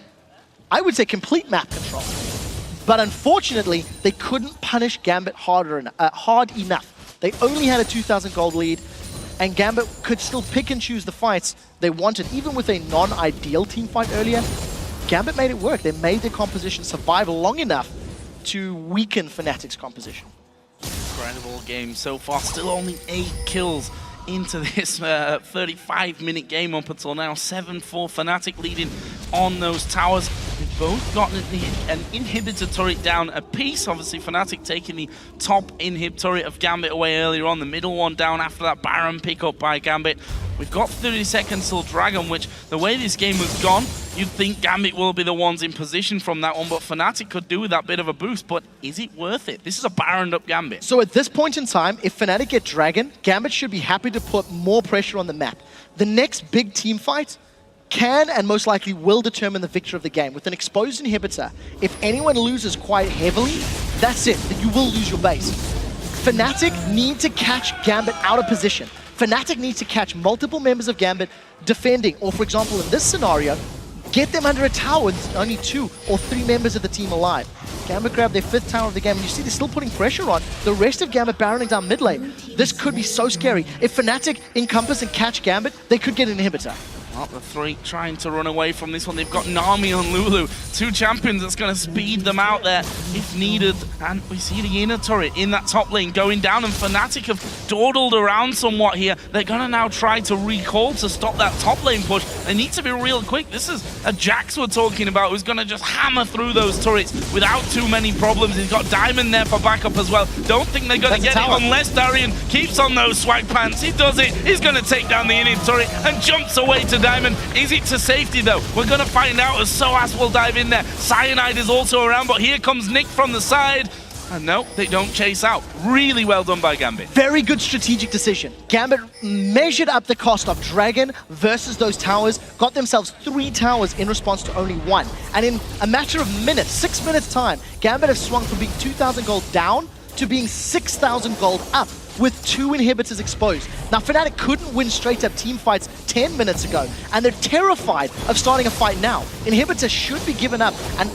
I would say, complete map control. But unfortunately, they couldn't punish Gambit hard enough. They only had a 2,000 gold lead, and Gambit could still pick and choose the fights they wanted. Even with a non-ideal team fight earlier, Gambit made it work. They made their composition survive long enough to weaken Fnatic's composition. Incredible game so far. Still only 8 kills into this 35-minute game up until now. 7-4 Fnatic leading on those towers. They've both gotten an inhibitor turret down a piece. Obviously, Fnatic taking the top inhib turret of Gambit away earlier on. The middle one down after that Baron pickup by Gambit. We've got 30 seconds till Dragon, which the way this game has gone, you'd think Gambit will be the ones in position from that one, but Fnatic could do with that bit of a boost. But is it worth it? This is a Baroned up Gambit. So at this point in time, if Fnatic get Dragon, Gambit should be happy to put more pressure on the map. The next big team fight can and most likely will determine the victor of the game. With an exposed inhibitor, if anyone loses quite heavily, that's it. You will lose your base. Fnatic need to catch Gambit out of position. Fnatic needs to catch multiple members of Gambit defending, or for example in this scenario, get them under a tower with only 2 or 3 members of the team alive. Gambit grab their 5th tower of the game, and you see they're still putting pressure on the rest of Gambit baroning down mid lane. This could be so scary. If Fnatic encompass and catch Gambit, they could get an inhibitor. Well, the 3 trying to run away from this one. They've got Nami on Lulu. 2 champions that's going to speed them out there if needed. And we see the inner turret in that top lane going down. And Fnatic have dawdled around somewhat here. They're going to now try to recall to stop that top lane push. They need to be real quick. This is a Jax we're talking about who's going to just hammer through those turrets without too many problems. He's got Diamond there for backup as well. Don't think they're going to get it unless Darian keeps on those swag pants. He does it. He's going to take down the inner turret and jumps away to Diamond. Is it to safety though? We're going to find out as Soas will dive in there. Cyanide is also around, but here comes Nick from the side. And no, they don't chase out. Really well done by Gambit. Very good strategic decision. Gambit measured up the cost of Dragon versus those towers, got themselves 3 towers in response to only 1. And in a matter of minutes, 6 minutes time, Gambit have swung from being 2,000 gold down to being 6,000 gold up, with 2 inhibitors exposed. Now, Fnatic couldn't win straight-up team fights 10 minutes ago, and they're terrified of starting a fight now. Inhibitors should be given up, and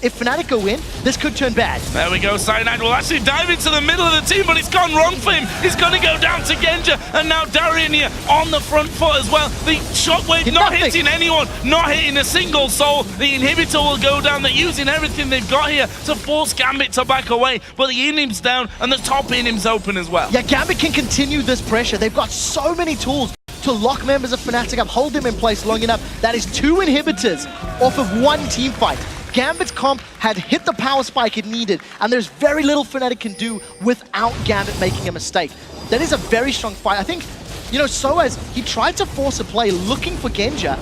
if Fnatic go in, this could turn bad. There we go. Cyanide will actually dive into the middle of the team, but it's gone wrong for him. He's going to go down to Genja, and now Darian here on the front foot as well. The shockwave not hitting anyone, not hitting a single soul. The inhibitor will go down. They're using everything they've got here to force Gambit to back away, but the inhib's down, and the top inhib's open as well. Yeah, Gambit can continue this pressure. They've got so many tools to lock members of Fnatic up, hold them in place long enough. That is 2 inhibitors off of 1 team fight. Gambit's comp had hit the power spike it needed, and there's very little Fnatic can do without Gambit making a mistake. That is a very strong fight. I think, you know, Soaz, he tried to force a play looking for Genja,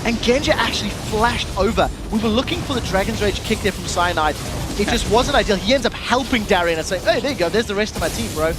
and Genja actually flashed over. We were looking for the Dragon's Rage kick there from Cyanide. It just wasn't ideal. He ends up helping Darien and saying, hey, there you go, there's the rest of my team, bro.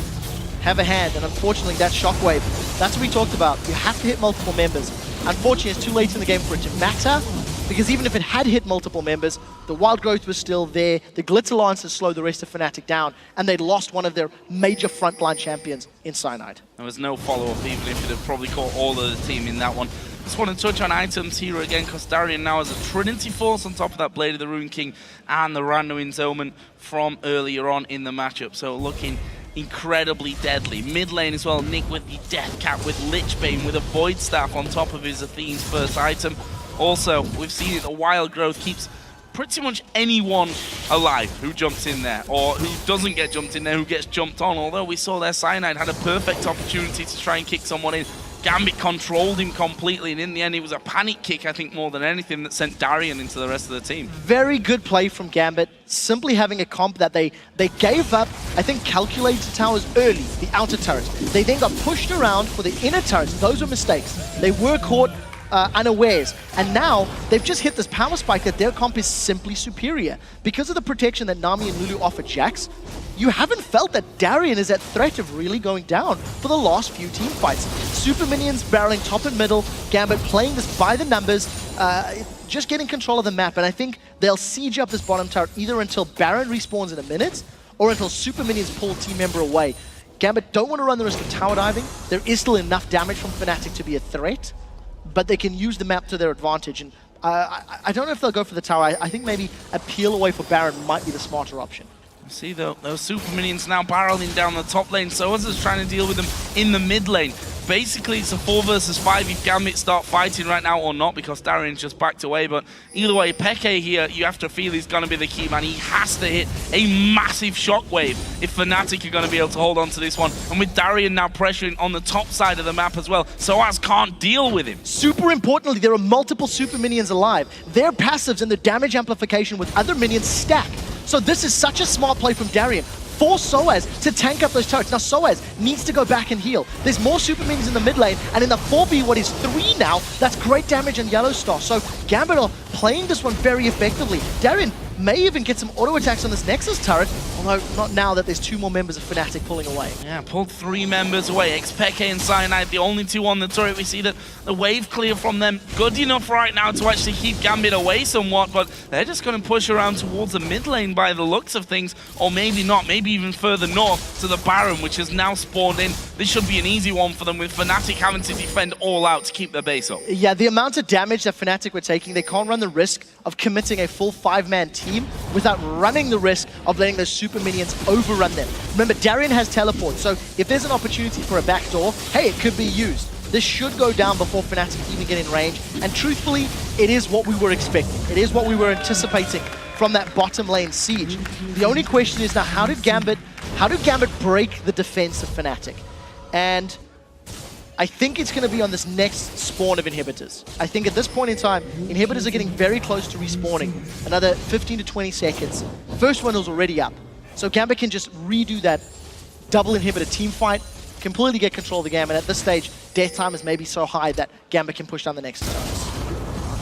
Have a hand, and unfortunately that Shockwave, that's what we talked about. You have to hit multiple members. Unfortunately, it's too late in the game for it to matter, because even if it had hit multiple members, the wild growth was still there, the Glitter Lancers slowed the rest of Fnatic down, and they'd lost one of their major frontline champions in Cyanide. There was no follow-up, even if it had probably caught all of the team in that one. Just want to touch on items here again, because Darien now has a Trinity Force on top of that Blade of the Rune King and the Randuin's Omen from earlier on in the matchup. So looking incredibly deadly. Mid lane as well, Nick with the Death Cap, with Lichbane, with a Void Staff on top of his Athene's first item. Also, we've seen it, the wild growth keeps pretty much anyone alive who jumps in there, or who doesn't get jumped in there, who gets jumped on. Although we saw there Cyanide had a perfect opportunity to try and kick someone in. Gambit controlled him completely, and in the end it was a panic kick, I think, more than anything, that sent Darien into the rest of the team. Very good play from Gambit, simply having a comp that they gave up, I think, calculated towers early, the outer turrets. They then got pushed around for the inner turrets. Those were mistakes. They were caught unawares, and now they've just hit this power spike that their comp is simply superior. Because of the protection that Nami and Lulu offer Jax, you haven't felt that Darien is at threat of really going down for the last few team fights. Super minions barreling top and middle, Gambit playing this by the numbers, just getting control of the map, and I think they'll siege up this bottom turret either until Baron respawns in a minute or until super minions pull team member away. Gambit don't want to run the risk of tower diving. There is still enough damage from Fnatic to be a threat, but they can use the map to their advantage, and I don't know if they'll go for the tower. I think maybe a peel away for Baron might be the smarter option. See though, those super minions now barreling down the top lane. Soaz is trying to deal with them in the mid lane. Basically, it's a 4 versus 5 if Gambit start fighting right now or not, because Darien's just backed away. But either way, Peke here, you have to feel he's going to be the key man. He has to hit a massive shockwave if Fnatic are going to be able to hold on to this one. And with Darien now pressuring on the top side of the map as well, Soaz can't deal with him. Super importantly, there are multiple super minions alive. Their passives and the damage amplification with other minions stack. So this is such a smart play from Darien. Force Soaz to tank up those turrets. Now Soaz needs to go back and heal. There's more super minions in the mid lane, and in the 4v, what is 3 now, that's great damage on Yellow Star. So Gambit are playing this one very effectively. Darien may even get some auto attacks on this Nexus turret, although not now that there's 2 more members of Fnatic pulling away. Yeah, pulled 3 members away. Xpeke and Cyanide, the only 2 on the turret. We see that the wave clear from them good enough right now to actually keep Gambit away somewhat, but they're just going to push around towards the mid lane by the looks of things, or maybe not, maybe even further north to the Baron, which has now spawned in. This should be an easy one for them, with Fnatic having to defend all out to keep their base up. Yeah, the amount of damage that Fnatic were taking, they can't run the risk of committing a full 5-man team without running the risk of letting those super minions overrun them. Remember, Darien has teleport, so if there's an opportunity for a backdoor, hey, it could be used. This should go down before Fnatic even get in range, and truthfully, it is what we were expecting. It is what we were anticipating from that bottom lane siege. The only question is now, how did Gambit break the defense of Fnatic? And I think it's going to be on this next spawn of inhibitors. I think at this point in time, inhibitors are getting very close to respawning. Another 15 to 20 seconds. First one was already up. So Gambit can just redo that double inhibitor team fight, completely get control of the game, and at this stage, death time is maybe so high that Gambit can push down the next turns.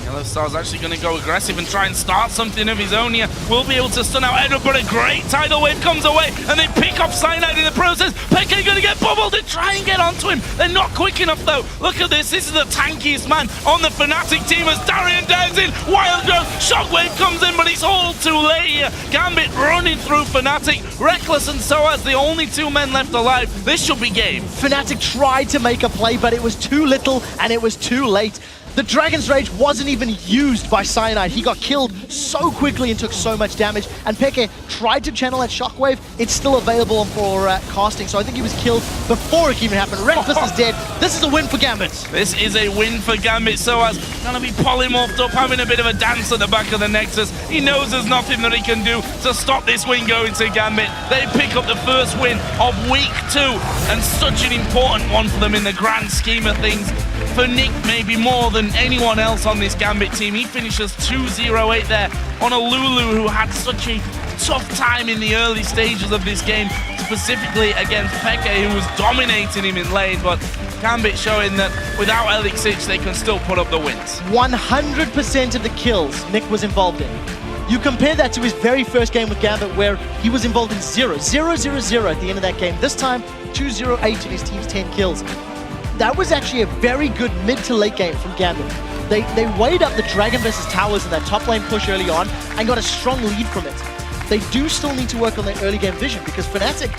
Yellow Star's actually going to go aggressive and try and start something of his own here. Will be able to stun out Edward, but a great tidal wave comes away, and they pick off Cyanide in the process. Peke going to get bubbled and try and get onto him. They're not quick enough though. Look at this. This is the tankiest man on the Fnatic team as Darien dives in. Wild growth. Shockwave comes in, but it's all too late here. Gambit running through Fnatic. Reckless and Soaz, the only 2 men left alive. This should be game. Fnatic tried to make a play, but it was too little and it was too late. The Dragon's Rage wasn't even used by Cyanide. He got killed so quickly and took so much damage. And Peke tried to channel that Shockwave. It's still available for casting, so I think he was killed before it even happened. Reckless is dead. This is a win for Gambit. This is a win for Gambit. Soaz gonna be polymorphed up, having a bit of a dance at the back of the Nexus. He knows there's nothing that he can do to stop this win going to Gambit. They pick up the first win of week 2, and such an important one for them in the grand scheme of things. For Nick, maybe more than anyone else on this Gambit team. He finishes 2-0-8 there on a Lulu who had such a tough time in the early stages of this game, specifically against Peke, who was dominating him in lane, but Gambit showing that without LCS they can still put up the wins. 100% of the kills Nick was involved in. You compare that to his very first game with Gambit where he was involved in 0-0-0 at the end of that game. This time, 2-0-8 in his team's 10 kills. That was actually a very good mid to late game from Gambit. They weighed up the Dragon versus Towers in that top lane push early on and got a strong lead from it. They do still need to work on their early game vision because Fnatic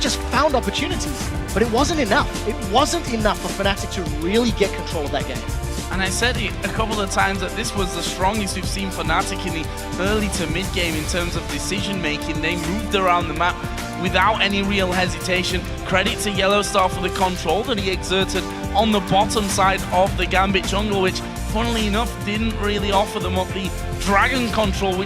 just found opportunities, but it wasn't enough. It wasn't enough for Fnatic to really get control of that game. And I said it a couple of times that this was the strongest we've seen Fnatic in the early to mid game in terms of decision making. They moved around the map without any real hesitation. Credit to Yellowstar for the control that he exerted on the bottom side of the Gambit jungle, which funnily enough didn't really offer them up the dragon control.